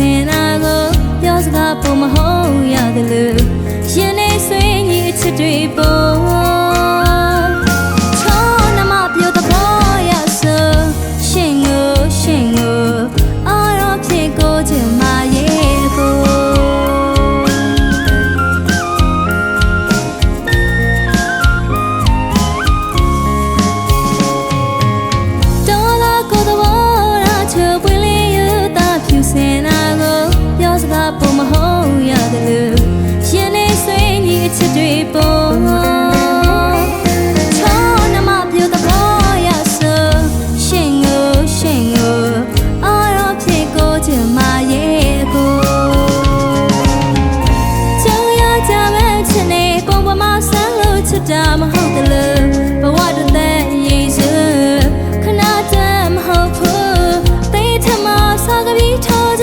င်နာကိုပြောစကားပုံမဟုတ်ရတယ်လို့ရင်နေဆွေးညီချစ်တွေပေါ်ချောနမပြောတဲ့ဘောရဆိုရှင်ကိုအော်ရောဖြစ်ကိုချင်မရဲ့ကိုစင်နာကိုပြောစကားပုံမဟုတ်ရတယ်လို့ရင်နေဆွေးညီအချစ်တွေပေါ်ချောနမပြောတဲ့ဘောရဆိုရှင်ကိုအော်ရောဖြစ်ကိုချင်မရဲ့ကိုကြောင်ရကြမဲ့ချစ်နေပုံပေါ်မှာဆန်းလို့ချစ်တာမဟုတ်တယ်လို့ဘဝတသက်ရေးစွခဏတည်းမဟုတ်ဘူးတေးထမစားကပြီးထော်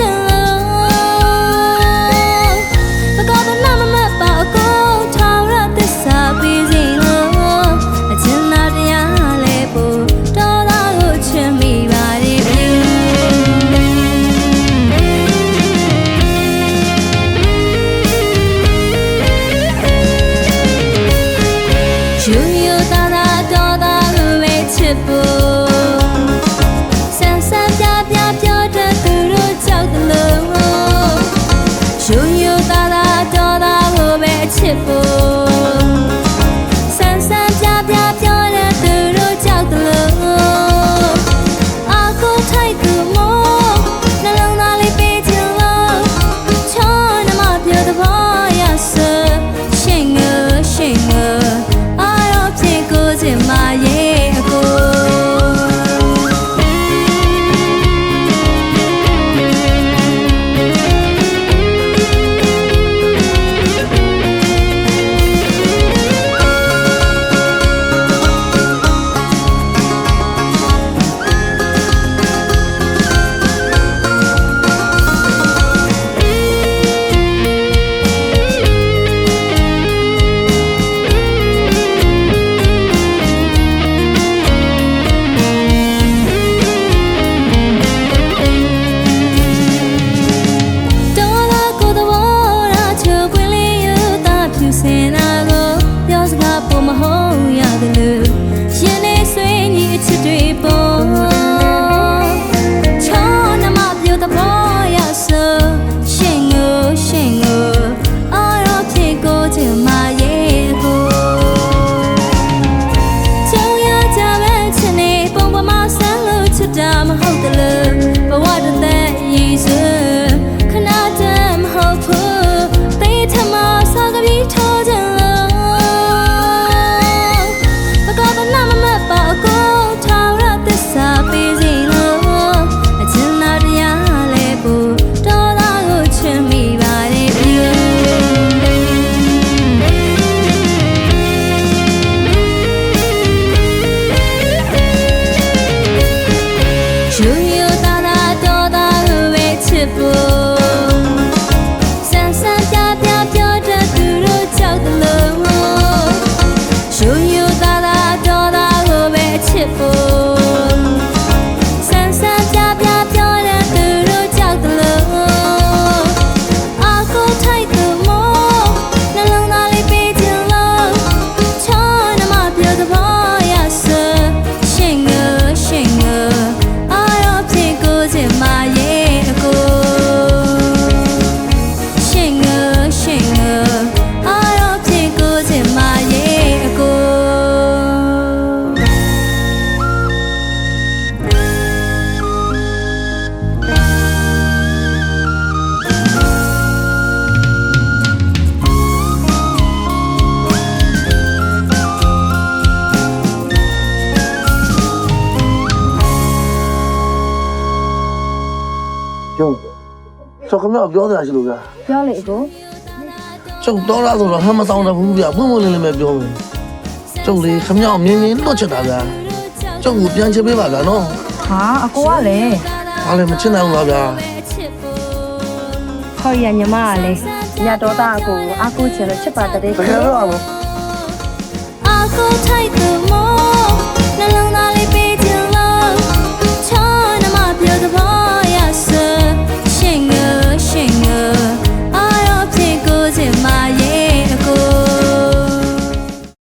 ဆန်းဆန်းပြပြောတဲ့သူတို့ကြောက်တယ်လို့ယူယူသားတော်သားကိုပဲချစ်ဖို့ဆန်းဆန်းပြပြောတဲ့သူတို့ကြောက်တယ်လို့အကူထိုက်သူမို့နှလုံးသားလေးပေးချင်လို့ချောနမပြောတဲ့ဘောရဆိုရှင်ကိုအားရဖြစ်ကိုချင်မရဲ့မဟုတ်ရတယ်လို့ရင်နေဆွေးညီအချစ်တွေပေါ်ချောနမပြောတဲ့ဘောရဆိုရှင်ကိုအော်ရောဖြစ်ကိုချင်မရဲ့ကိုကြောင်ရကြမဲ့ချစ်နေပုံပေါ်မှာဆန်းလို့ချစ်တာမဟုတ်တယ်လို့ဘဝတသက်ရေးစွခဏတည်းမဟုတ်ဘူးတေးထမစားကပြီးထော်ကြဆန်းဆန်းပြပြောတဲ့သူတို့ကြောက်တယ်လို့ယူယူသားတော်သားကိုပဲချစ်ဖို့ဆန်းဆန်းပြပြောတဲ့သူတို့ကြောက်တယ်လို့အကူထိုက်သူမို့နှလုံးသားလေးပေးချင်လို့ချောနမပြောတဲ့ဘောရဆိုရှင်ကိုအားရဖြစ်ကိုချင်မရဲ့ကိုကျုပ်ခမပြောစရာရှိလို့ဗျာပြောလေကိုကျုပ်တော့လားဆိုတော့ဟမ်းမဆောင်တော့ဘူးဗျာပွင့်ပွင့်လင်းလင်းပဲပြောမယ်ကျုပ်လေခမမြင်းလွတ်ချစ်တာဗျာကျုပ်ကိုပြန်ချစ်ပေးပါဗျာနော်ဟာအကိုကလည်းဘာလဲမချစ်နိုင်ဘူးလားဗျာခေါ်ရညီမကလည်းညတော်သားအကိုကိုအားကိုးချင်လို့ချစ်ပါတဲ့တကယ်တော့အကိုထိုက်သူမို